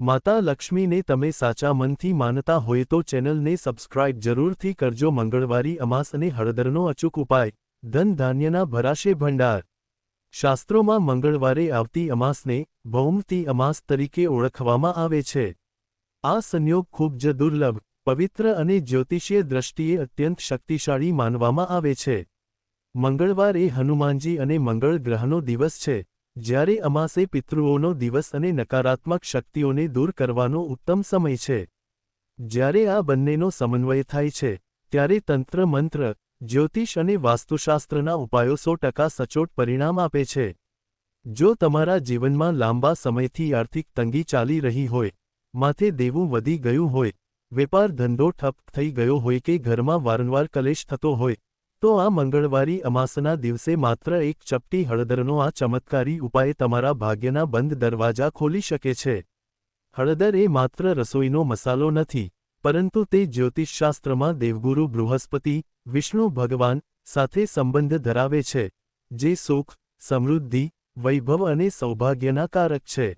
માતા લક્ષ્મીને તમે સાચા મનથી માનતા હોય તો ચેનલને સબસ્ક્રાઇબ જરૂરથી કરજો। મંગળવારી અમાસ અને હળદરનો અચૂક ઉપાય, ધન ધાન્યના ભરાશે ભંડાર। શાસ્ત્રોમાં મંગળવારે આવતી અમાસને ભૌમતી અમાસ તરીકે ઓળખવામાં આવે છે। આ સંયોગ ખૂબ જ દુર્લભ, પવિત્ર અને જ્યોતિષીય દ્રષ્ટિએ અત્યંત શક્તિશાળી માનવામાં આવે છે। મંગળવાર એ હનુમાનજી અને મંગળ ગ્રહનો દિવસ છે, જ્યારે અમાસે પિતૃઓનો દિવસ અને નકારાત્મક શક્તિઓને દૂર કરવાનો ઉત્તમ સમય છે। જ્યારે આ બંનેનો સમન્વય થાય છે, ત્યારે તંત્ર મંત્ર, જ્યોતિષ અને વાસ્તુશાસ્ત્રના ઉપાયો 100% સચોટ પરિણામ આપે છે। જો તમારા જીવનમાં લાંબા સમયથી આર્થિક તંગી ચાલી રહી હોય, માથે દેવું વધી ગયું હોય, વેપાર ધંધો ઠપ થઈ ગયો હોય કે ઘરમાં વારંવાર કલેશ થતો હોય, તો આ મંગળવારી અમાસના દિવસે માત્ર એક ચપટી હળદરનો આ ચમત્કારી ઉપાય તમારા ભાગ્યના બંધ દરવાજા ખોલી શકે છે। હળદર એ માત્ર રસોઈનો મસાલો નથી, પરંતુ તે જ્યોતિષશાસ્ત્રમાં દેવગુરુ બૃહસ્પતિ, વિષ્ણુ ભગવાન સાથે સંબંધ ધરાવે છે, જે સુખ, સમૃદ્ધિ, વૈભવ અને સૌભાગ્યના કારક છે।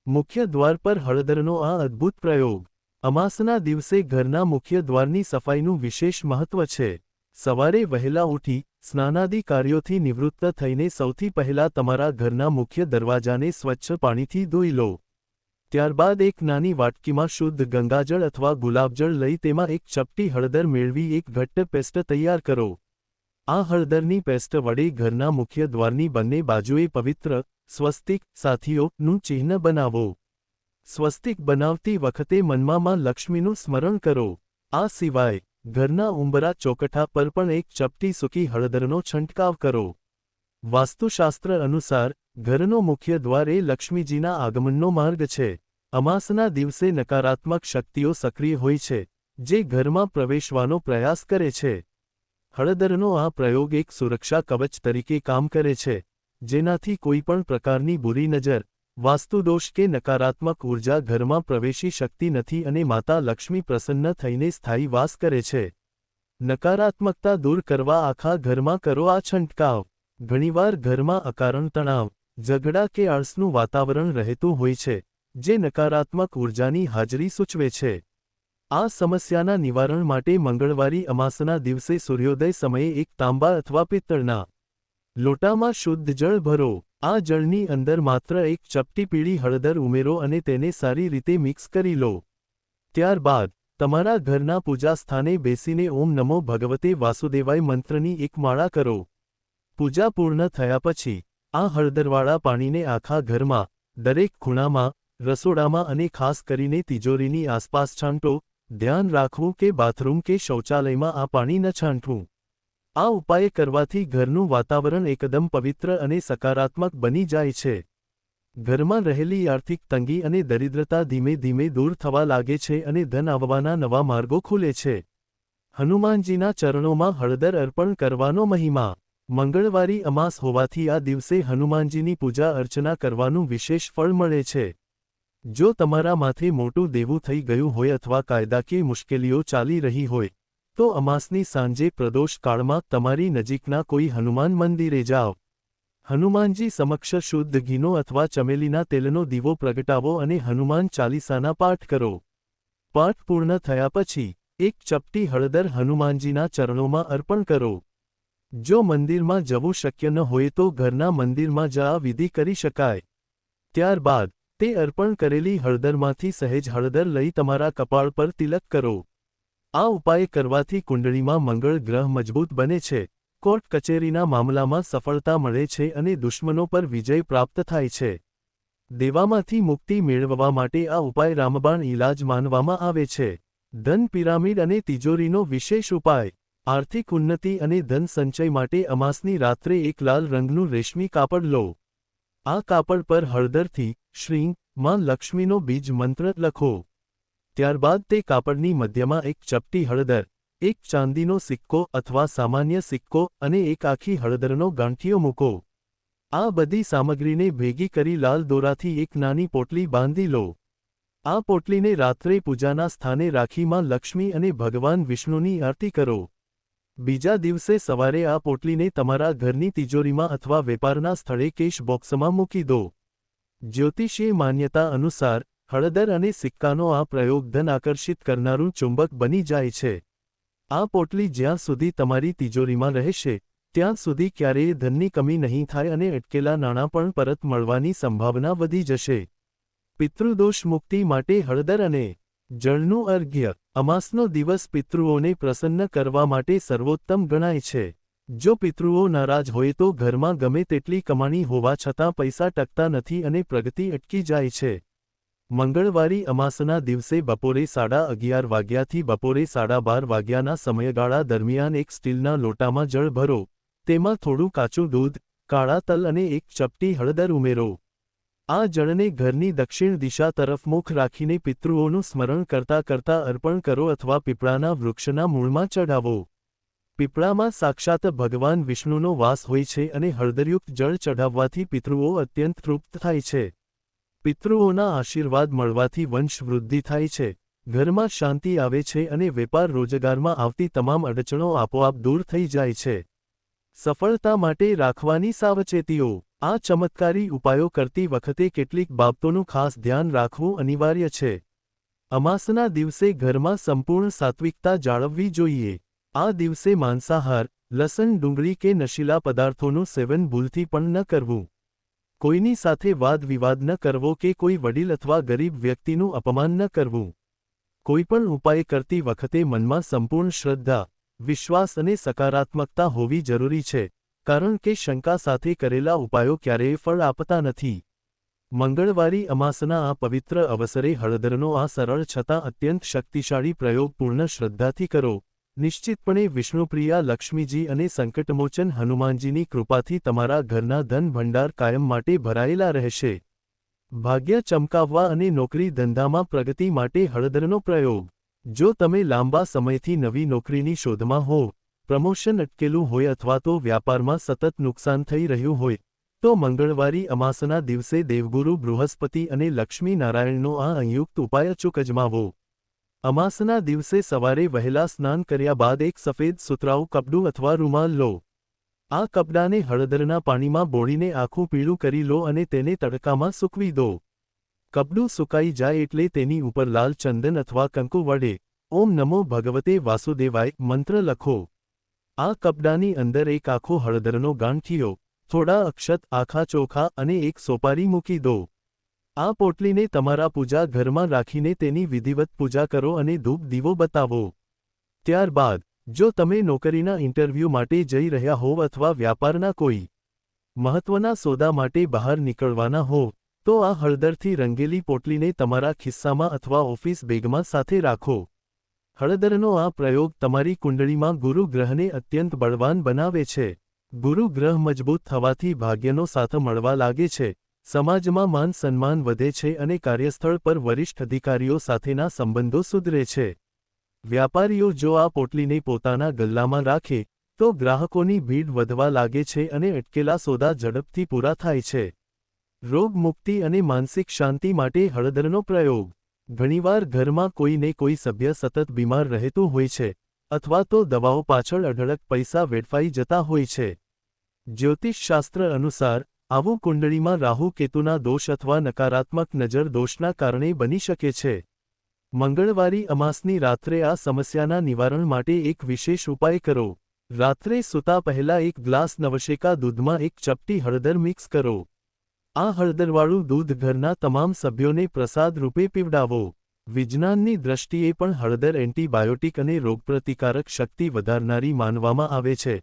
મુખ્ય દ્વાર પર હળદરનો આ અદ્ભુત પ્રયોગ। અમાસના દિવસે ઘરના મુખ્ય દ્વારની સફાઈનું વિશેષ મહત્વ છે। સવારે વહેલા ઉઠી, સ્નાનાદિ કાર્યોથી નિવૃત્ત થઈને સૌથી પહેલા તમારા ઘરના મુખ્ય દરવાજાને સ્વચ્છ પાણીથી ધોઈ લો। ત્યારબાદ એક નાની વાટકીમાં શુદ્ધ ગંગાજળ અથવા ગુલાબજળ લઈ તેમાં એક ચપટી હળદર મેળવી એક ઘટ્ટ પેસ્ટ તૈયાર કરો। આ હળદરની પેસ્ટ વડે ઘરના મુખ્ય દ્વારની બંને બાજુએ પવિત્ર સ્વસ્તિક સાથીઓનું ચિહ્ન બનાવો। સ્વસ્તિક બનાવતી વખતે મનમાં માં લક્ષ્મીનું સ્મરણ કરો। આ સિવાય ઘરના ઉંબરા ચોકઠા પર પણ એક ચપટી સૂકી હળદરનો છંટકાવ કરો। વાસ્તુશાસ્ત્ર અનુસાર ઘરનો મુખ્ય દ્વાર એ લક્ષ્મીજીના આગમનનો માર્ગ છે। અમાસના દિવસે નકારાત્મક શક્તિઓ સક્રિય હોય છે, જે ઘરમાં પ્રવેશવાનો પ્રયાસ કરે છે। હળદરનો આ પ્રયોગ એક સુરક્ષા કવચ તરીકે કામ કરે છે, જેનાથી કોઈપણ પ્રકારની બુરી નજર, વાસ્તુદોષ કે નકારાત્મક ઉર્જા ઘરમાં પ્રવેશી શકતી નથી અને માતા લક્ષ્મી પ્રસન્ન થઈને સ્થાયી વાસ કરે છે। નકારાત્મકતા દૂર કરવા આખા ઘરમાં કરો આ છંટકાવ। ઘણીવાર ઘરમાં અકારણ તણાવ, ઝઘડા કે આળસનું વાતાવરણ રહેતું હોય છે, જે નકારાત્મક ઉર્જાની હાજરી સૂચવે છે। આ સમસ્યાના નિવારણ માટે મંગળવારી અમાસના દિવસે સૂર્યોદય સમયે એક તાંબા અથવા પિત્તળના લોટામાં શુદ્ધ જળ ભરો। આ જળની અંદર માત્ર એક ચપટી પીળી હળદર ઉમેરો અને તેને સારી રીતે મિક્સ કરી લો। ત્યારબાદ તમારા ઘરના પૂજા સ્થાને બેસીને ઓમ નમો ભગવતે વાસુદેવાય મંત્રની એક માળા કરો। પૂજા પૂર્ણ થયા પછી આ હળદરવાળા પાણીને આખા ઘરમાં, દરેક ખૂણામાં, રસોડામાં અને ખાસ કરીને તિજોરીની આસપાસ છાંટો। ધ્યાન રાખવું કે બાથરૂમ કે શૌચાલયમાં આ પાણી ન છાંટવું। આ ઉપાય કરવાથી ઘરનું વાતાવરણ એકદમ પવિત્ર અને સકારાત્મક બની જાય છે। ઘરમાં રહેલી આર્થિક તંગી અને દરિદ્રતા ધીમે ધીમે દૂર થવા લાગે છે અને ધન આવવાના નવા માર્ગો ખુલે છે। હનુમાનજીના ચરણોમાં હળદર અર્પણ કરવાનો મહિમા। મંગળવારી અમાસ હોવાથી આ દિવસે હનુમાનજીની પૂજા અર્ચના કરવાનું વિશેષ ફળ મળે છે। જો તમારા માથે મોટું દેવું થઈ ગયું હોય અથવા કાયદાકીય મુશ્કેલીઓ ચાલી રહી હોય, તો અમાસની સાંજે પ્રદોષ કાળમાં તમારી નજીકના કોઈ હનુમાન મંદિરે જાઓ। હનુમાનજી સમક્ષ શુદ્ધ ઘીનો અથવા ચમેલીના તેલનો દીવો પ્રગટાવો અને હનુમાન ચાલીસાના પાઠ કરો। પાઠ પૂર્ણ થયા પછી એક ચપટી હળદર હનુમાનજીના ચરણોમાં અર્પણ કરો। જો મંદિરમાં જવું શક્ય ન હોય તો ઘરના મંદિરમાં જ આ વિધિ કરી શકાય। ત્યારબાદ તે અર્પણ કરેલી હળદરમાંથી સહેજ હળદર લઈ તમારા કપાળ પર તિલક કરો। આ ઉપાય કરવાથી કુંડળીમાં મંગળ ગ્રહ મજબૂત બને છે, કોર્ટ કચેરીના મામલામાં સફળતા મળે છે અને દુશ્મનો પર વિજય પ્રાપ્ત થાય છે। દેવામાંથી મુક્તિ મેળવવા માટે આ ઉપાય રામબાણ ઈલાજ માનવામાં આવે છે। ધન પિરામિડ અને તિજોરીનો વિશેષ ઉપાય। આર્થિક ઉન્નતિ અને ધન સંચય માટે અમાસની રાત્રે એક લાલ રંગનું રેશમી કાપડ લો। આ કાપડ પર હળદરથી શ્રીં માં લક્ષ્મીનો બીજ મંત્ર લખો। ત્યારબાદ તે કાપડની મધ્યમાં એક ચપટી હળદર, એક ચાંદીનો સિક્કો અથવા સામાન્ય સિક્કો અને એક આખી હળદરનો ગાંઠિયો મૂકો। આ બધી સામગ્રીને ભેગી કરી લાલ દોરાથી એક નાની પોટલી બાંધી લો। આ પોટલીને રાત્રે પૂજાના સ્થાને રાખી માં લક્ષ્મી અને ભગવાન વિષ્ણુની આરતી કરો। બીજા દિવસે સવારે આ પોટલીને તમારા ઘરની તિજોરીમાં અથવા વેપારના સ્થળે કેશ બોક્સમાં મૂકી દો। જ્યોતિષીય માન્યતા અનુસાર હળદર અને સિક્કાનો આ પ્રયોગ ધન આકર્ષિત કરનારું ચુંબક બની જાય છે. આ પોટલી જ્યાં સુધી તમારી તિજોરીમાં રહેશે ત્યાં સુધી ક્યારેય ધનની કમી નહીં થાય અને અટકેલા નાણાં પણ પરત મળવાની સંભાવના વધી જશે. પિતૃદોષ મુક્તિ માટે હળદર અને જળનું અર્ઘ્ય. અમાસનો દિવસ પિતૃઓને પ્રસન્ન કરવા માટે સર્વોત્તમ ગણાય છે. જો પિતૃઓ નારાજ હોય તો ઘરમાં ગમે તેટલી કમાણી હોવા છતાં પૈસા ટકતા નથી અને પ્રગતિ અટકી જાય છે. મંગળવારી અમાસના દિવસે બપોરે 11:30 વાગ્યાથી બપોરે 12:30 વાગ્યાના સમયગાળા દરમિયાન એક સ્ટીલના લોટામાં જળ ભરો, તેમાં થોડું કાચું દૂધ, કાળા તલ અને એક ચપટી હળદર ઉમેરો. આ જળને ઘરની દક્ષિણ દિશા તરફ મુખ રાખીને પિતૃઓનું સ્મરણ કરતા કરતા અર્પણ કરો અથવા પીપળાના વૃક્ષના મૂળમાં ચઢાવો. પીપળામાં સાક્ષાત ભગવાન વિષ્ણુનો વાસ હોય છે અને હળદરયુક્ત જળ ચઢાવવાથી પિતૃઓ અત્યંત તૃપ્ત થાય છે. પિતૃઓના આશીર્વાદ મળવાથી વંશ વૃદ્ધિ થાય છે, ઘરમાં શાંતિ આવે છે અને વેપાર રોજગારમાં આવતી તમામ અડચણો આપોઆપ દૂર થઈ જાય છે. સફળતા માટે રાખવાની સાવચેતીઓ. આ ચમત્કારી ઉપાયો કરતી વખતે કેટલીક બાબતોનું ખાસ ધ્યાન રાખવું અનિવાર્ય છે. અમાસના દિવસે ઘરમાં સંપૂર્ણ સાત્વિકતા જાળવવી જોઈએ. આ દિવસે માંસાહાર, લસણ, ડુંગળી કે નશીલા પદાર્થોનું સેવન ભૂલથી પણ ન કરવું. કોઈની સાથે વાદ વિવાદ ન કરવો કે કોઈ વડીલ અથવા ગરીબ વ્યક્તિનું અપમાન ન કરવું. કોઈપણ ઉપાય કરતી વખતે મનમાં સંપૂર્ણ શ્રદ્ધા, વિશ્વાસ અને સકારાત્મકતા હોવી જરૂરી છે, કારણ કે શંકા સાથે કરેલા ઉપાયો ક્યારેય ફળ આપતા નથી. મંગળવારી અમાસના આ પવિત્ર અવસરે હળદરનો આ સરળ છતાં અત્યંત શક્તિશાળી પ્રયોગ પૂર્ણ શ્રદ્ધાથી કરો. નિશ્ચિતપણે વિષ્ણુપ્રિયા લક્ષ્મીજી અને સંકટમોચન હનુમાનજીની કૃપાથી તમારા ઘરના ધન ભંડાર કાયમ માટે ભરાયેલા રહેશે. ભાગ્ય ચમકાવવા અને નોકરી ધંધામાં પ્રગતિ માટે હળદરનો પ્રયોગ. જો તમે લાંબા સમયથી નવી નોકરીની શોધમાં હો, પ્રમોશન અટકેલું હોય અથવા તો વ્યાપારમાં સતત નુકસાન થઈ રહ્યું હોય, તો મંગળવારી અમાસના દિવસે દેવગુરુ બૃહસ્પતિ અને લક્ષ્મી નારાયણનો આ સંયુક્ત ઉપાય અચૂક અજમાવો. અમાસના દિવસે સવારે વહેલા સ્નાન કર્યા બાદ એક સફેદ સુતરાઉ કપડું અથવા રૂમાલ લો. આ કપડાને હળદરના પાણીમાં બોળીને આખું પીળું કરી લો અને તેને તડકામાં સૂકવી દો. કપડું સુકાઈ જાય એટલે તેની ઉપર લાલ ચંદન અથવા કંકુ વડે ઓમ નમો ભગવતે વાસુદેવાય મંત્ર લખો. આ કપડાની અંદર એક આખો હળદરનો ગાંઠિયો, થોડા અક્ષત, આખા ચોખા અને એક સોપારી મૂકી દો. આ પોટલીને તમારા પૂજા ઘરમાં રાખીને તેની વિધિવત પૂજા કરો અને ધૂપ દીવો બતાવો. ત્યારબાદ, જો તમે નોકરીના ઇન્ટરવ્યૂ માટે જઈ રહ્યા હોવ અથવા વ્યાપારના કોઈ મહત્વના સોદા માટે બહાર નીકળવાના હો, તો આ હળદરથી રંગેલી પોટલીને તમારા ખિસ્સામાં અથવા ઓફિસ બેગમાં સાથે રાખો. હળદરનો આ પ્રયોગ તમારી કુંડળીમાં ગુરુ ગ્રહને અત્યંત બળવાન બનાવે છે. ગુરુ ગ્રહ મજબૂત થવાથી ભાગ્યનો સાથ મળવા લાગે છે, સમાજમાં માન સન્માન વધે છે અને કાર્યસ્થળ પર વરિષ્ઠ અધિકારીઓ સાથેના સંબંધો સુધરે છે. વ્યાપારીઓ જો આ પોટલીને પોતાના ગલ્લામાં રાખે તો ગ્રાહકોની ભીડ વધવા લાગે છે અને અટકેલા સોદા ઝડપથી પૂરા થાય છે. રોગ મુક્તિ અને માનસિક શાંતિ માટે હળદરનો પ્રયોગ. ઘણીવાર ઘરમાં કોઈને કોઈ સભ્ય સતત બીમાર રહેતું હોય છે અથવા તો દવાઓ પાછળ અઢળક પૈસા વેડફાઈ જતા હોય છે. જ્યોતિષશાસ્ત્ર અનુસાર આવું કુંડળીમાં રાહુ કેતુના દોષ અથવા નકારાત્મક નજર દોષના કારણે બની શકે છે. મંગળવારી અમાસની રાત્રે આ સમસ્યાના નિવારણ માટે એક વિશેષ ઉપાય કરો. રાત્રે સૂતા પહેલા એક ગ્લાસ નવશેકા દૂધમાં એક ચપટી હળદર મિક્સ કરો. આ હળદરવાળું દૂધ ઘરના તમામ સભ્યોને પ્રસાદ રૂપે પીવડાવો. વિજ્ઞાનની દ્રષ્ટિએ પણ હળદર એન્ટીબાયોટિક અને રોગપ્રતિકારક શક્તિ વધારનારી માનવામાં આવે છે,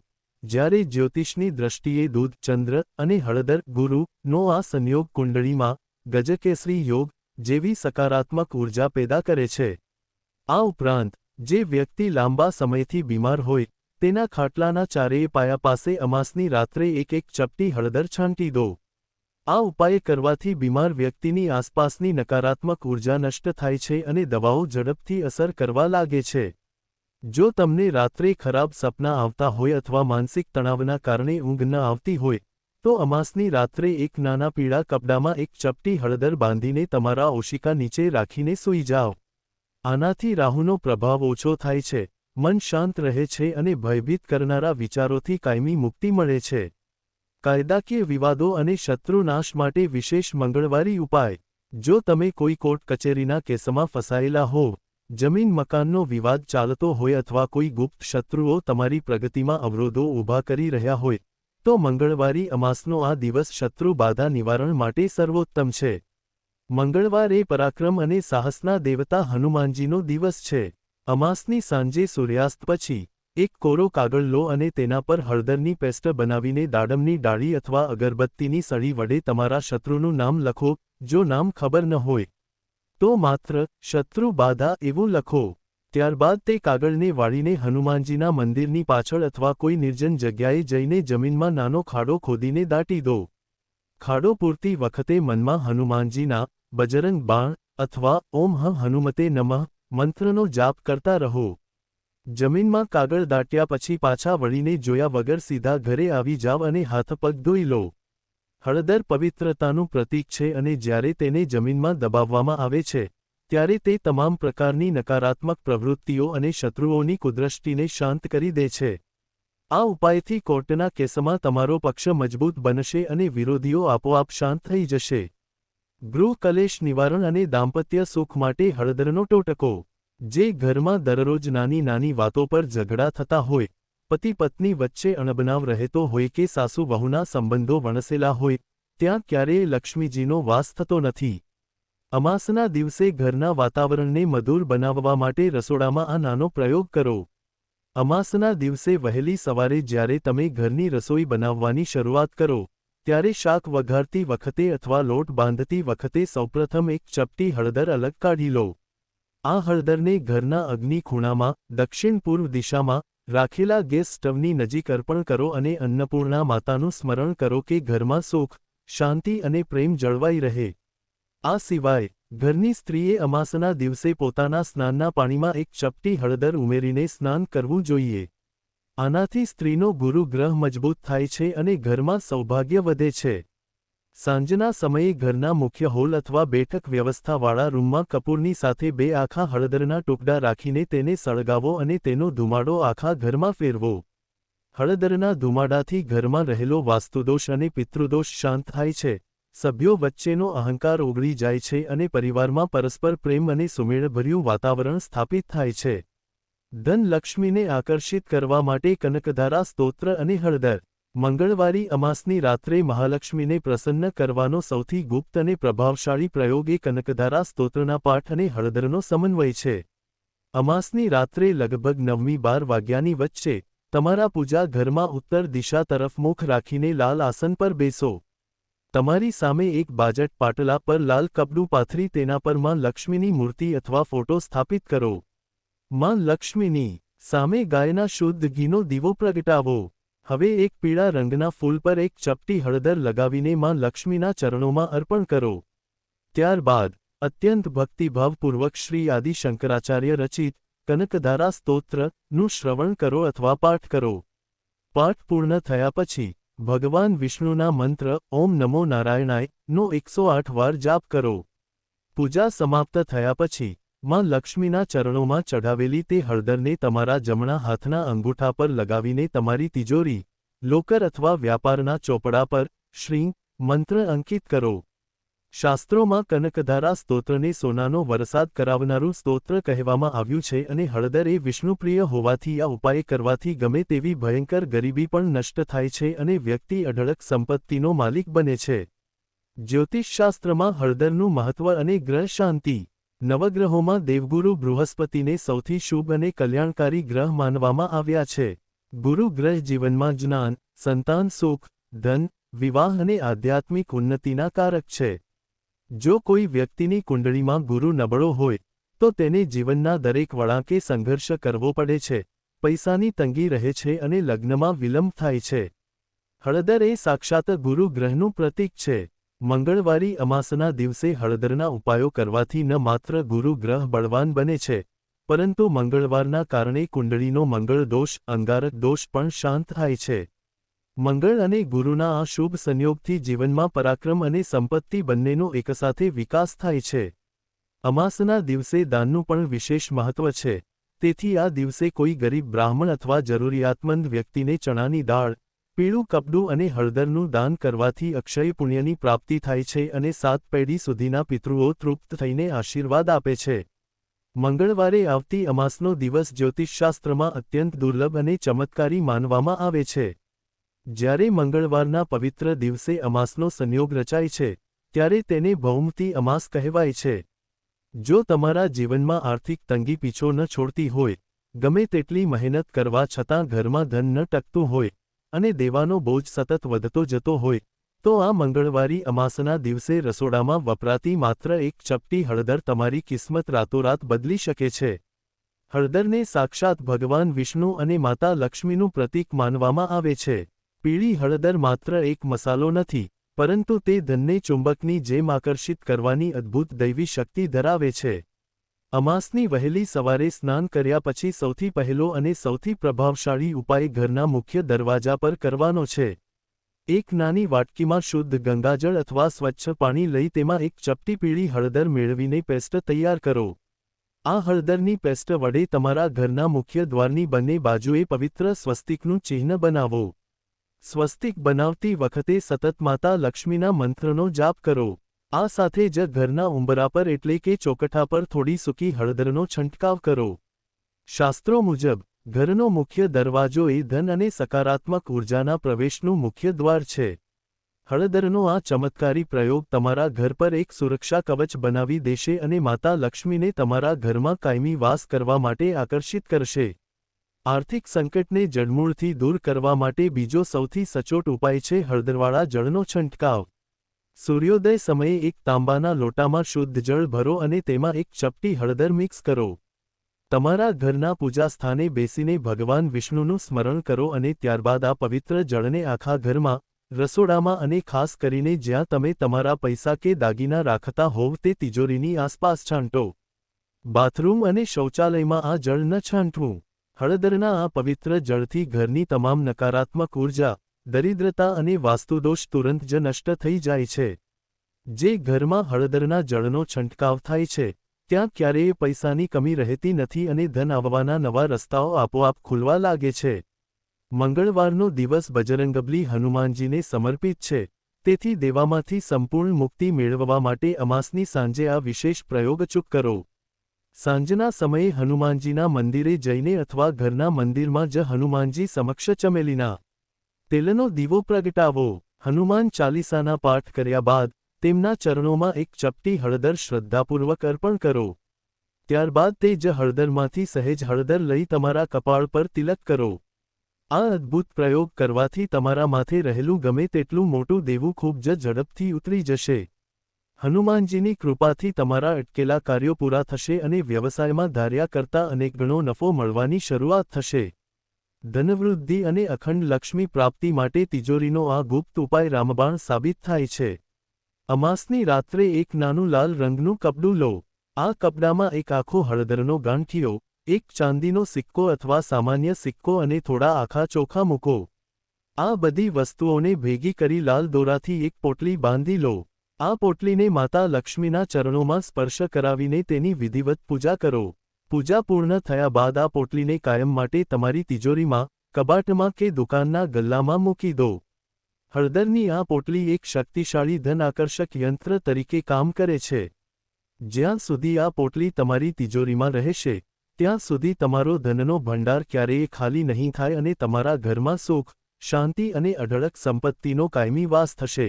જ્યારે જ્યોતિષની દ્રષ્ટિએ દૂધ, ચંદ્ર અને હળદર, ગુરુનો આ સંયોગ કુંડળીમાં ગજકેસરી યોગ જેવી સકારાત્મક ઊર્જા પેદા કરે છે. આ ઉપરાંત, જે વ્યક્તિ લાંબા સમયથી બીમાર હોય, તેના ખાટલાના ચારેય પાયા પાસે અમાસની રાત્રે એક ચપટી હળદર છાંટી દો. આ ઉપાય કરવાથી બીમાર વ્યક્તિની આસપાસની નકારાત્મક ઊર્જા નષ્ટ થાય છે અને દવાઓ ઝડપથી અસર કરવા લાગે છે. જો તમને રાત્રે ખરાબ સપના આવતા હોય અથવા માનસિક તણાવના કારણે ઊંઘ ન આવતી હોય, તો અમાસની રાત્રે એક નાના પીળા કપડામાં એક ચપટી હળદર બાંધીને તમારા ઓશિકા નીચે રાખીને સૂઈ જાઓ. આનાથી રાહુનો પ્રભાવ ઓછો થાય છે, મન શાંત રહે છે અને ભયભીત કરનારા વિચારોથી કાયમી મુક્તિ મળે છે. કાયદાકીય વિવાદો અને શત્રુનાશ માટે વિશેષ મંગળવારી ઉપાય. જો તમે કોઈ કોર્ટ કચેરીના કેસમાં ફસાયેલા હોવ, જમીન મકાનનો વિવાદ ચાલતો હોય અથવા કોઈ ગુપ્ત શત્રુઓ તમારી પ્રગતિમાં અવરોધો ઊભા કરી રહ્યા હોય, તો મંગળવારી અમાસનો આ દિવસ શત્રુ બાધા નિવારણ માટે સર્વોત્તમ છે. મંગળવાર એ પરાક્રમ અને સાહસના દેવતા હનુમાનજીનો દિવસ છે. અમાસની સાંજે સૂર્યાસ્ત પછી એક કોરો કાગળ લો અને તેના પર હળદરની પેસ્ટ બનાવીને દાડમની ડાળી અથવા અગરબત્તીની સળી વડે તમારા શત્રુનું નામ લખો. જો નામ ખબર ન હોય તો માત્ર શત્રુ બાધા એવું લખો. ત્યારબાદ તે કાગળને વાળીને હનુમાનજીના મંદિરની પાછળ અથવા કોઈ નિર્જન જગ્યાએ જઈને જમીનમાં નાનો ખાડો ખોદીને દાટી દો. ખાડો પૂરતી વખતે મનમાં હનુમાનજીના બજરંગ બાણ અથવા ઓમ હનુમતે નમઃ મંત્રનો જાપ કરતા રહો. જમીનમાં કાગળ દાટ્યા પછી પાછા વળીને જોયા વગર સીધા ઘરે આવી જાવ અને હાથ પગ ધોઈ લો. હળદર પવિત્રતાનું પ્રતીક છે અને જ્યારે તેને જમીનમાં દબાવવામાં આવે છે, ત્યારે તે તમામ પ્રકારની નકારાત્મક પ્રવૃત્તિઓ અને શત્રુઓની કુદૃષ્ટિને શાંત કરી દે છે. આ ઉપાયથી કોર્ટના કેસમાં તમારો પક્ષ મજબૂત બનશે અને વિરોધીઓ આપોઆપ શાંત થઈ જશે. ગૃહ કલેશ નિવારણ અને દાંપત્ય સુખ માટે હળદરનો ટોટકો. જે ઘરમાં દરરોજ નાની નાની વાતો પર ઝઘડા થતા હોય, પતિ પત્ની વચ્ચે અણબનાવ રહેતો હોય કે સાસુ વહુના સંબંધો વણસેલા હોય, ત્યાં ક્યારેય લક્ષ્મીજીનો વાસ થતો નથી. અમાસના દિવસે ઘરના વાતાવરણને મધુર બનાવવા માટે રસોડામાં આ નાનો પ્રયોગ કરો. અમાસના દિવસે વહેલી સવારે જ્યારે તમે ઘરની રસોઈ બનાવવાની શરૂઆત કરો, ત્યારે શાક વઘારતી વખતે અથવા લોટ બાંધતી વખતે સૌપ્રથમ એક ચપટી હળદર અલગ કાઢી લો. આ હળદરને ઘરના અગ્નિ ખૂણામાં દક્ષિણ પૂર્વ દિશામાં રાખેલા ગેસ સ્ટવની નજીક અર્પણ કરો અને અન્નપૂર્ણા માતાનું સ્મરણ કરો કે ઘરમાં સુખ, શાંતિ અને પ્રેમ જળવાઈ રહે. આ સિવાય ઘરની સ્ત્રીએ અમાસના દિવસે પોતાના સ્નાનના પાણીમાં એક ચપટી હળદર ઉમેરીને સ્નાન કરવું જોઈએ. આનાથી સ્ત્રીનો ગુરુ ગ્રહ મજબૂત થાય છે અને ઘરમાં સૌભાગ્ય વધે છે. સાંજના સમયે ઘરના મુખ્ય હોલ અથવા બેઠક વ્યવસ્થાવાળા રૂમમાં કપૂરની સાથે 2 આખા હળદરના ટુકડા રાખીને તેને સળગાવો અને તેનો ધુમાડો આખા ઘરમાં ફેરવો. હળદરના ધુમાડાથી ઘરમાં રહેલો વાસ્તુદોષ અને પિતૃદોષ શાંત થાય છે, સભ્યો વચ્ચેનો અહંકાર ઓગળી જાય છે અને પરિવારમાં પરસ્પર પ્રેમ અને સુમેળભર્યું વાતાવરણ સ્થાપિત થાય છે. ધનલક્ષ્મીને આકર્ષિત કરવા માટે કનકધારા સ્તોત્ર અને હળદર. મંગળવારી અમાસની રાત્રે મહાલક્ષ્મીને પ્રસન્ન કરવાનો સૌથી ગુપ્ત અને પ્રભાવશાળી પ્રયોગ એ કનકધારા સ્તોત્રના પાઠ અને હળદરનો સમન્વય છે. અમાસની રાત્રે લગભગ 9:12 વાગ્યાની વચ્ચે તમારા પૂજા ઘરમાં ઉત્તર દિશા તરફ મુખ રાખીને લાલ આસન પર બેસો. તમારી સામે એક બાજટ પાટલા પર લાલ કપડું પાથરી તેના પર માં લક્ષ્મીની મૂર્તિ અથવા ફોટો સ્થાપિત કરો. માં લક્ષ્મીની સામે ગાયના શુદ્ધ ઘીનો દીવો પ્રગટાવો. હવે એક પીળા રંગના ફૂલ પર એક ચપટી હળદર લગાવીને માં લક્ષ્મીના ચરણોમાં અર્પણ કરો. ત્યારબાદ અત્યંત ભક્તિભાવપૂર્વક શ્રી આદિ શંકરાચાર્ય રચિત કનકધારા સ્તોત્રનું શ્રવણ કરો અથવા પાઠ કરો. પાઠ પૂર્ણ થયા પછી ભગવાન વિષ્ણુના મંત્ર ઓમ નમો નારાયણાય નો 108 વાર જાપ કરો. પૂજા સમાપ્ત થયા પછી માં લક્ષ્મીના ચરણોમાં ચઢાવેલી તે હળદરને તમારા જમણા હાથના અંગૂઠા પર લગાવીને તમારી તિજોરી, લોકર અથવા વ્યાપારના ચોપડા પર શ્રીં મંત્ર અંકિત કરો. શાસ્ત્રોમાં કનકધારા સ્તોત્રને સોનાનો વરસાદ કરાવનારું સ્તોત્ર કહેવામાં આવ્યું છે અને હળદર એ વિષ્ણુપ્રિય હોવાથી આ ઉપાય કરવાથી ગમે તેવી ભયંકર ગરીબી પણ નષ્ટ થાય છે અને વ્યક્તિ અઢળક સંપત્તિનો માલિક બને છે. જ્યોતિષશાસ્ત્રમાં હળદરનું મહત્વ અને ગ્રહ શાંતિ. નવગ્રહોમાં દેવગુરુ બૃહસ્પતિને સૌથી શુભ અને કલ્યાણકારી ગ્રહ માનવામાં આવ્યા છે. ગુરુ ગ્રહ જીવનમાં જ્ઞાન, સંતાન સુખ, ધન, વિવાહ અને આધ્યાત્મિક ઉન્નતિના કારક છે. જો કોઈ વ્યક્તિની કુંડળીમાં ગુરુ નબળો હોય, તો તેને જીવનના દરેક વળાંકે સંઘર્ષ કરવો પડે છે, પૈસાની તંગી રહે છે અને લગ્નમાં વિલંબ થાય છે. હળદર એ સાક્ષાત ગુરુ ગ્રહનું પ્રતીક છે. મંગળવારી અમાસના દિવસે હળદરના ઉપાયો કરવાથી ન માત્ર ગુરુ ગ્રહ બળવાન બને છે, પરંતુ મંગળવારના કારણે કુંડળીનો મંગળ દોષ, અંગારક દોષ પણ શાંત થાય છે. મંગળ અને ગુરુના આ શુભ સંયોગથી જીવનમાં પરાક્રમ અને સંપત્તિ બંનેનો એકસાથે વિકાસ થાય છે. અમાસના દિવસે દાનનું પણ વિશેષ મહત્વ છે, તેથી આ દિવસે કોઈ ગરીબ બ્રાહ્મણ અથવા જરૂરિયાતમંદ વ્યક્તિને ચણાની દાળ, પીળું કપડું અને હળદરનું દાન કરવાથી અક્ષય પુણ્યની પ્રાપ્તિ થાય છે અને 7 પેઢી સુધીના પિતૃઓ તૃપ્ત થઈને આશીર્વાદ આપે છે. મંગળવારે આવતી અમાસનો દિવસ જ્યોતિષશાસ્ત્રમાં અત્યંત દુર્લભ અને ચમત્કારી માનવામાં આવે છે. જ્યારે મંગળવારના પવિત્ર દિવસે અમાસનો સંયોગ રચાય છે, ત્યારે તેને ભૌમતી અમાસ કહેવાય છે. જો તમારા જીવનમાં આર્થિક તંગી પીછો ન છોડતી હોય, ગમે તેટલી મહેનત કરવા છતાં ઘરમાં ધન ન ટકતું હોય અને દેવાનો બોજ સતત વધતો જતો હોય, તો આ મંગળવારી અમાસના દિવસે રસોડામાં વપરાતી માત્ર એક ચપટી હળદર તમારી કિસ્મત રાતોરાત બદલી શકે છે. હળદરને સાક્ષાત ભગવાન વિષ્ણુ અને માતા લક્ષ્મીનું પ્રતીક માનવામાં આવે છે. પીળી હળદર માત્ર એક મસાલો નથી, પરંતુ તે ધનને ચુંબકની જેમ આકર્ષિત કરવાની અદ્ભુત દૈવી શક્તિ ધરાવે છે. અમાસની વહેલી સવારે સ્નાન કર્યા પછી સૌથી પહેલો અને સૌથી પ્રભાવશાળી ઉપાય ઘરના મુખ્ય દરવાજા પર કરવાનો છે. એક નાની વાટકીમાં શુદ્ધ ગંગાજળ અથવા સ્વચ્છ પાણી લઈ તેમાં એક ચપટી પીળી હળદર મેળવીને પેસ્ટ તૈયાર કરો. આ હળદરની પેસ્ટ વડે તમારા ઘરના મુખ્ય દ્વારની બંને બાજુએ પવિત્ર સ્વસ્તિકનું ચિહ્ન બનાવો. સ્વસ્તિક બનાવતી વખતે સતત માતા લક્ષ્મીના મંત્રનો જાપ કરો. આ સાથે જ ઘરના ઉંબરા પર એટલે કે ચોકઠા પર થોડી સૂકી હળદરનો છંટકાવ કરો. શાસ્ત્રો મુજબ ઘરનો મુખ્ય દરવાજો એ ધન અને સકારાત્મક ઉર્જાના પ્રવેશનું મુખ્ય દ્વાર છે. હળદરનો આ ચમત્કારી પ્રયોગ તમારા ઘર પર એક સુરક્ષા કવચ બનાવી દેશે અને માતા લક્ષ્મીને તમારા ઘરમાં કાયમી વાસ કરવા માટે આકર્ષિત કરશે. આર્થિક સંકટને જડમૂળથી દૂર કરવા માટે બીજો સૌથી સચોટ ઉપાય છે હળદરવાળા જળનો છંટકાવ. સૂર્યોદય સમયે એક તાંબાના લોટામાં શુદ્ધ જળ ભરો અને તેમાં એક ચપટી હળદર મિક્સ કરો. તમારા ઘરના પૂજા સ્થાને બેસીને ભગવાન વિષ્ણુનું સ્મરણ કરો અને ત્યારબાદ આ પવિત્ર જળને આખા ઘરમાં, રસોડામાં અને ખાસ કરીને જ્યાં તમે તમારા પૈસા કે દાગીના રાખતા હોવ તે તિજોરીની આસપાસ છાંટો. બાથરૂમ અને શૌચાલયમાં આ જળ ન છાંટવું. હળદરના આ પવિત્ર જળથી ઘરની તમામ નકારાત્મક ઉર્જા, દરિદ્રતા અને વાસ્તુદોષ તુરંત જ નષ્ટ થઈ જાય છે. જે ઘરમાં હળદરના જળનો છંટકાવ થાય છે, ત્યાં ક્યારેય પૈસાની કમી રહેતી નથી અને ધન આવવાના નવા રસ્તાઓ આપોઆપ ખુલવા લાગે છે. મંગળવારનો દિવસ બજરંગબલી હનુમાનજીને સમર્પિત છે, તેથી દેવામાંથી સંપૂર્ણ મુક્તિ મેળવવા માટે અમાસની સાંજે આ વિશેષ પ્રયોગ અચૂક કરો. સાંજના સમયે હનુમાનજીના મંદિરે જઈને અથવા ઘરના મંદિરમાં જ હનુમાનજી સમક્ષ ચમેલીના તેલનો દીવો પ્રગટાવો. હનુમાન ચાલીસાના પાઠ કર્યા બાદ તેમના ચરણોમાં એક ચપટી હળદર શ્રદ્ધાપૂર્વક અર્પણ કરો. ત્યારબાદ તે જ હળદરમાંથી સહેજ હળદર લઈ તમારા કપાળ પર તિલક કરો. આ અદ્ભુત પ્રયોગ કરવાથી તમારા માથે રહેલું ગમે તેટલું મોટું દેવું ખૂબ જ ઝડપથી ઉતરી જશે. હનુમાનજીની કૃપાથી તમારા અટકેલા કાર્યો પૂરા થશે અને વ્યવસાયમાં ધાર્યા કરતાં અનેક ગણો નફો મળવાની શરૂઆત થશે. ધનવૃદ્ધિ અને અખંડ લક્ષ્મી પ્રાપ્તિ માટે તિજોરીનો આ ગુપ્ત ઉપાય રામબાણ સાબિત થાય છે. અમાસની રાત્રે એક નાનું લાલ રંગનું કપડું લો. આ કપડામાં એક આખો હળદરનો ગાંઠિયો, એક ચાંદીનો સિક્કો અથવા સામાન્ય સિક્કો અને થોડા આખા ચોખા મૂકો. આ બધી વસ્તુઓને ભેગી કરી લાલ દોરાથી એક પોટલી બાંધી લો. આ પોટલીને માતા લક્ષ્મીના ચરણોમાં સ્પર્શ કરાવીને તેની વિધિવત પૂજા કરો. પૂજા પૂર્ણ થયા બાદ આ પોટલીને કાયમ માટે તમારી તિજોરીમાં, કબાટમાં કે દુકાનના ગલ્લામાં મૂકી દો. હળદરની આ પોટલી એક શક્તિશાળી ધન આકર્ષક યંત્ર તરીકે કામ કરે છે. જ્યાં સુધી આ પોટલી તમારી તિજોરીમાં રહેશે, ત્યાં સુધી તમારો ધનનો ભંડાર ક્યારેય ખાલી નહીં થાય અને તમારા ઘરમાં સુખ, શાંતિ અને અઢળક સંપત્તિનો કાયમી વાસ થશે.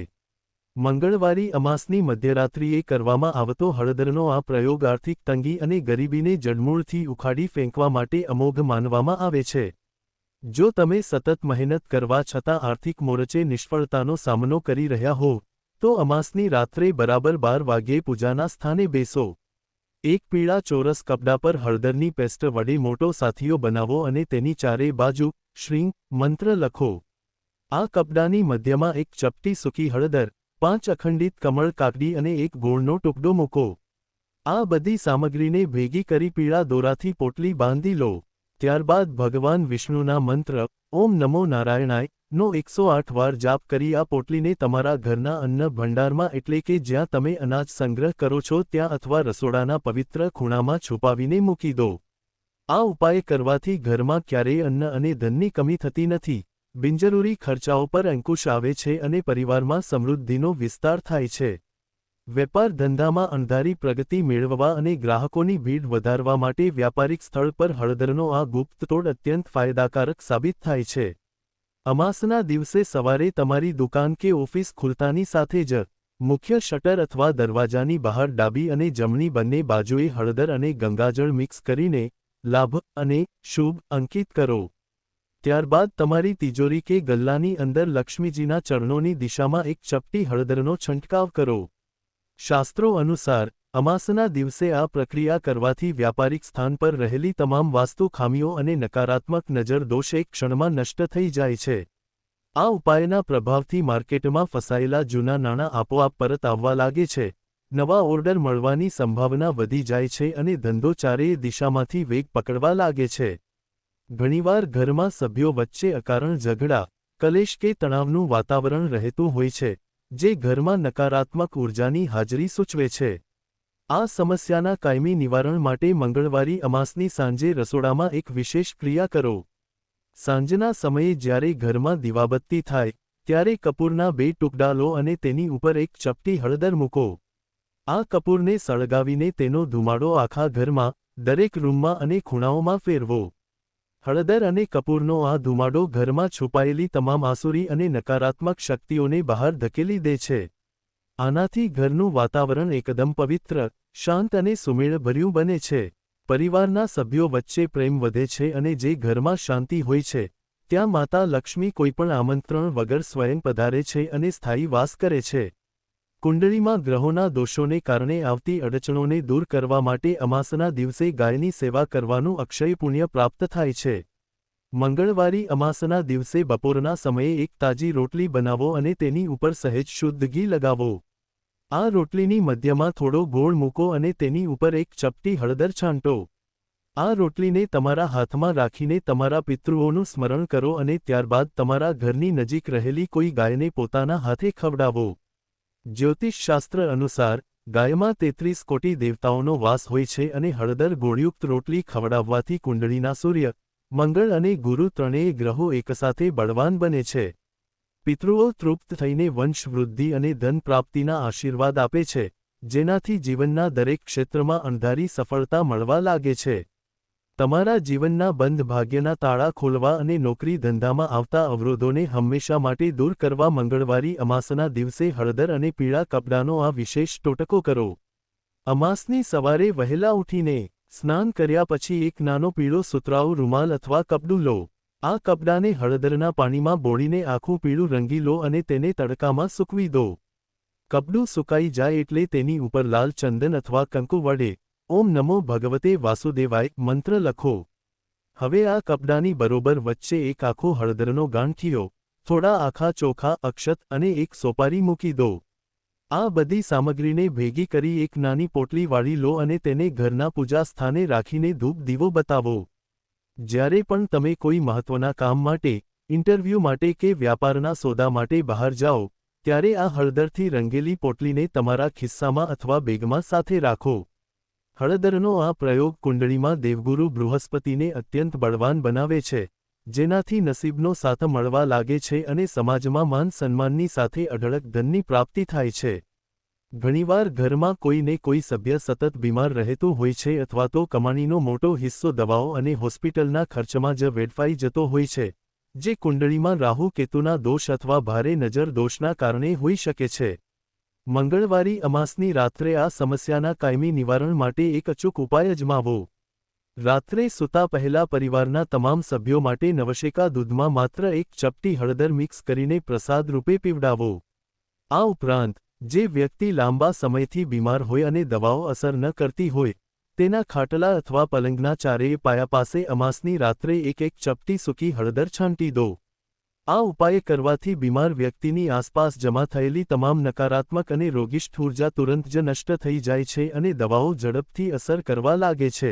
મંગળવારી અમાસની મધ્યરાત્રિએ કરવામાં આવતો હળદરનો આ પ્રયોગ આર્થિક તંગી અને ગરીબીને જડમૂળથી ઉખાડી ફેંકવા માટે અમોઘ માનવામાં આવે છે. જો તમે સતત મહેનત કરવા છતાં આર્થિક મોરચે નિષ્ફળતાનો સામનો કરી રહ્યા હો, તો અમાસની રાત્રે બરાબર 12 વાગ્યે પૂજાના સ્થાને બેસો. એક પીળા ચોરસ કપડા પર હળદરની પેસ્ટ વડે મોટો સાથીઓ બનાવો અને તેની ચારે બાજુ શ્રીં મંત્ર લખો. આ કપડાની મધ્યમાં એક ચપટી સૂકી હળદર, 5 અખંડિત કમળ કાકડી અને એક ગોળનો ટુકડો મૂકો. આ બધી સામગ્રીને ભેગી કરી પીળા દોરાથી પોટલી બાંધી લો. ત્યારબાદ ભગવાન વિષ્ણુના મંત્ર ઓમ નમો નારાયણાય નો 108 વાર જાપ કરી આ પોટલીને તમારા ઘરના અન્ન ભંડારમાં એટલે કે જ્યાં તમે અનાજ સંગ્રહ કરો છો ત્યાં અથવા રસોડાના પવિત્ર ખૂણામાં છુપાવીને મૂકી દો. આ ઉપાય કરવાથી ઘરમાં ક્યારેય અન્ન અને ધનની કમી થતી નથી, બિનજરૂરી ખર્ચાઓ પર અંકુશ આવે છે અને પરિવારમાં સમૃદ્ધિનો વિસ્તાર થાય છે. વેપાર ધંધામાં અણધારી પ્રગતિ મેળવવા અને ગ્રાહકોની ભીડ વધારવા માટે વ્યાપારિક સ્થળ પર હળદરનો આ ગુપ્તતોડ અત્યંત ફાયદાકારક સાબિત થાય છે. અમાસના દિવસે સવારે તમારી દુકાન કે ઓફિસ ખુલતાની સાથે જ મુખ્ય શટર અથવા દરવાજાની બહાર ડાબી અને જમણી બંને બાજુએ હળદર અને ગંગાજળ મિક્સ કરીને લાભ અને શુભ અંકિત કરો. ત્યારબાદ તમારી તિજોરી કે ગલ્લાની અંદર લક્ષ્મીજીના ચરણોની દિશામાં એક ચપટી હળદરનો છંટકાવ કરો. શાસ્ત્રો અનુસાર અમાસના દિવસે આ પ્રક્રિયા કરવાથી વ્યાપારિક સ્થાન પર રહેલી તમામ વાસ્તુ ખામીઓ અને નકારાત્મક નજર દોષ એક ક્ષણમાં નષ્ટ થઈ જાય છે. આ ઉપાયના પ્રભાવથી માર્કેટમાં ફસાયેલા જૂના નાણાં આપોઆપ પરત આવવા લાગે છે, નવા ઓર્ડર મળવાની સંભાવના વધી જાય છે અને ધંધો ચારેય દિશામાંથી વેગ પકડવા લાગે છે. ઘણીવાર ઘરમાં સભ્યો વચ્ચે અકારણ ઝઘડા, કલેશ કે તણાવનું વાતાવરણ રહેતું હોય છે, જે ઘરમાં નકારાત્મક ઉર્જાની હાજરી સૂચવે છે. આ સમસ્યાના કાયમી નિવારણ માટે મંગળવારી અમાસની સાંજે રસોડામાં એક વિશેષ ક્રિયા કરો. સાંજના સમયે જ્યારે ઘરમાં દીવાબત્તી થાય, ત્યારે કપૂરના 2 ટુકડા લો અને તેની ઉપર એક ચપટી હળદર મૂકો. આ કપૂરને સળગાવીને તેનો ધુમાડો આખા ઘરમાં, દરેક રૂમમાં અને ખૂણાઓમાં ફેરવો. હળદર અને કપૂરનો આ ધુમાડો ઘરમાં છુપાયેલી તમામ આસુરી અને નકારાત્મક શક્તિઓને બહાર ધકેલી દે છે. આનાથી ઘરનું વાતાવરણ એકદમ પવિત્ર, શાંત અને સુમેળભર્યું બને છે. પરિવારના સભ્યો વચ્ચે પ્રેમ વધે છે અને જે ઘરમાં શાંતિ હોય છે, ત્યાં માતા લક્ષ્મી કોઈપણ આમંત્રણ વગર સ્વયં પધારે છે અને સ્થાયી વાસ કરે છે. કુંડળીમાં ગ્રહોના દોષોને કારણે આવતી અડચણોને દૂર કરવા માટે અમાસના દિવસે ગાયની સેવા કરવાનું અક્ષય પુણ્ય પ્રાપ્ત થાય છે. મંગળવારી અમાસના દિવસે બપોરના સમયે એક તાજી રોટલી બનાવો અને તેની ઉપર સહેજ શુદ્ધ ઘી લગાવો. આ રોટલીની મધ્યમાં થોડો ગોળ મૂકો અને તેની ઉપર એક ચપટી હળદર છાંટો. આ રોટલીને તમારા હાથમાં રાખીને તમારા પિતૃઓનું સ્મરણ કરો અને ત્યારબાદ તમારા ઘરની નજીક રહેલી કોઈ ગાયને પોતાના હાથે ખવડાવો. જ્યોતિષશાસ્ત્ર અનુસાર ગાયમાં 33 કોટી દેવતાઓનો વાસ હોય છે અને હળદર ગોળયુક્ત રોટલી ખવડાવવાથી કુંડળીના સૂર્ય, મંગળ અને ગુરુ ત્રણેય ગ્રહો એકસાથે બળવાન બને છે. પિતૃઓ તૃપ્ત થઈને વંશવૃદ્ધિ અને ધન પ્રાપ્તિના આશીર્વાદ આપે છે, જેનાથી જીવનના દરેક ક્ષેત્રમાં અણધારી સફળતા મળવા લાગે છે. તમારા જીવનના બંધ ભાગ્યના તાળા ખોલવા અને નોકરી ધંધામાં આવતા અવરોધોને હંમેશા માટે દૂર કરવા મંગળવારી અમાસના દિવસે હળદર અને પીળા કપડાનો આ વિશેષ ટોટકો કરો. અમાસની સવારે વહેલા ઉઠીને સ્નાન કર્યા પછી એક નાનો પીળો સુતરાઉ રૂમાલ અથવા કપડું લો. આ કપડાને હળદરના પાણીમાં બોળીને આખું પીળું રંગી લો અને તેને તડકામાં સૂકવી દો. કપડું સુકાઈ જાય એટલે તેની ઉપર લાલ ચંદન અથવા કંકુ વડે ઓમ નમો ભગવતે વાસુદેવાય મંત્ર લખો. હવે આ કપડાની બરોબર વચ્ચે એક આખો હળદરનો ગાંઠિયો, થોડા આખા ચોખા અક્ષત અને એક સોપારી મૂકી દો. આ બધી સામગ્રીને ભેગી કરી એક નાની પોટલી વાળી લો અને તેને ઘરના પૂજા સ્થાને રાખીને ધૂપ દીવો બતાવો. જ્યારે પણ તમે કોઈ મહત્વના કામ માટે, ઇન્ટરવ્યૂ માટે કે વ્યાપારના સોદા માટે બહાર જાઓ, ત્યારે આ હળદરથી રંગેલી પોટલીને તમારા ખિસ્સામાં અથવા બેગમાં સાથે રાખો. હળદરનો આ પ્રયોગ કુંડળીમાં દેવગુરુ બૃહસ્પતિને અત્યંત બળવાન બનાવે છે, જેનાથી નસીબનો સાથ મળવા લાગે છે અને સમાજમાં માન સન્માનની સાથે અઢળક ધનની પ્રાપ્તિ થાય છે. ઘણીવાર ઘરમાં કોઈને કોઈ સભ્ય સતત બીમાર રહેતું હોય છે અથવા તો કમાણીનો મોટો હિસ્સો દવાઓ અને હોસ્પિટલના ખર્ચમાં જ વેડફાઈ જતો હોય છે, જે કુંડળીમાં રાહુ કેતુના દોષ અથવા ભારે નજર દોષના કારણે હોઈ શકે છે. મંગળવારી અમાસની રાત્રે આ સમસ્યાના કાયમી નિવારણ માટે એક અચૂક ઉપાય અજમાવો. રાત્રે સૂતા પહેલા પરિવારના તમામ સભ્યો માટે નવશેકા દૂધમાં માત્ર એક ચપટી હળદર મિક્સ કરીને પ્રસાદ રૂપે પીવડાવો. આ ઉપરાંત, જે વ્યક્તિ લાંબા સમયથી બીમાર હોય અને દવાઓ અસર ન કરતી હોય, તેના ખાટલા અથવા પલંગના ચારેય પાયા પાસે અમાસની રાત્રે એક ચપટી સૂકી હળદર છાંટી દો. આ ઉપાય કરવાથી બીમાર વ્યક્તિની આસપાસ જમા થયેલી તમામ નકારાત્મક અને રોગિષ્ઠ ઊર્જા તુરંત જ નષ્ટ થઈ જાય છે અને દવાઓ ઝડપથી અસર કરવા લાગે છે.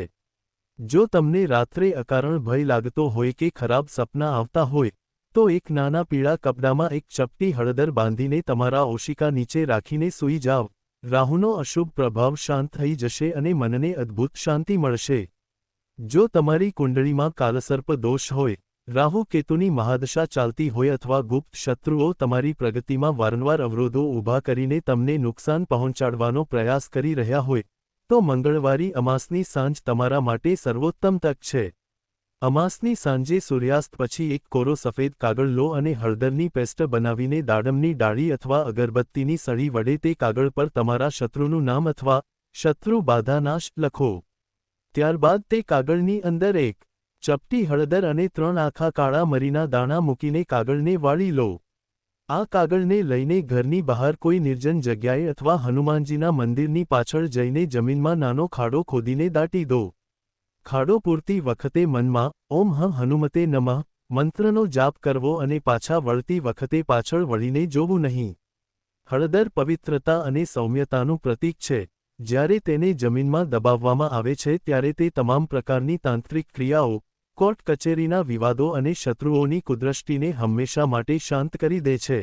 જો તમને રાત્રે અકારણ ભય લાગતો હોય કે ખરાબ સપના આવતા હોય, તો એક નાના પીળા કપડામાં એક ચપટી હળદર બાંધીને તમારા ઓશિકા નીચે રાખીને સૂઈ જાવ. રાહુનો અશુભ પ્રભાવ શાંત થઈ જશે અને મનને અદ્ભુત શાંતિ મળશે. જો તમારી કુંડળીમાં કાલસર્પ દોષ હોય, રાહુ કેતુની મહાદશા ચાલતી હોય અથવા ગુપ્ત શત્રુઓ તમારી પ્રગતિમાં વારંવાર અવરોધો ઊભા કરીને તમને નુકસાન પહોંચાડવાનો પ્રયાસ કરી રહ્યા હોય તો મંગળવારી અમાસની સાંજ તમારા માટે સર્વોત્તમ તક છે. અમાસની સાંજે સૂર્યાસ્ત પછી એક કોરો સફેદ કાગળ લો અને હળદરની પેસ્ટ બનાવીને દાડમની ડાળી અથવા અગરબત્તીની સળી વડે તે કાગળ પર તમારા શત્રુનું નામ અથવા શત્રુ બાધાનાશ લખો. ત્યારબાદ તે કાગળની અંદર એક ચપટી હળદર અને 3 આખા કાળા મરીના દાણા મૂકીને કાગળને વાળી લો. આ કાગળને લઈને ઘરની બહાર કોઈ નિર્જન જગ્યાએ અથવા હનુમાનજીના મંદિરની પાછળ જઈને જમીનમાં નાનો ખાડો ખોદીને દાટી દો. ખાડો પૂરતી વખતે મનમાં ઓમ હં હનુમતે નમઃ મંત્રનો જાપ કરવો અને પાછા વળતી વખતે પાછળ વળીને જોવું નહીં. હળદર પવિત્રતા અને સૌમ્યતાનું પ્રતીક છે. જ્યારે તેને જમીનમાં દબાવવામાં આવે છે ત્યારે તે તમામ પ્રકારની તાંત્રિક ક્રિયાઓ, કોર્ટ કચેરીના વિવાદો અને શત્રુઓની કુદૃષ્ટિને હંમેશા માટે શાંત કરી દે છે.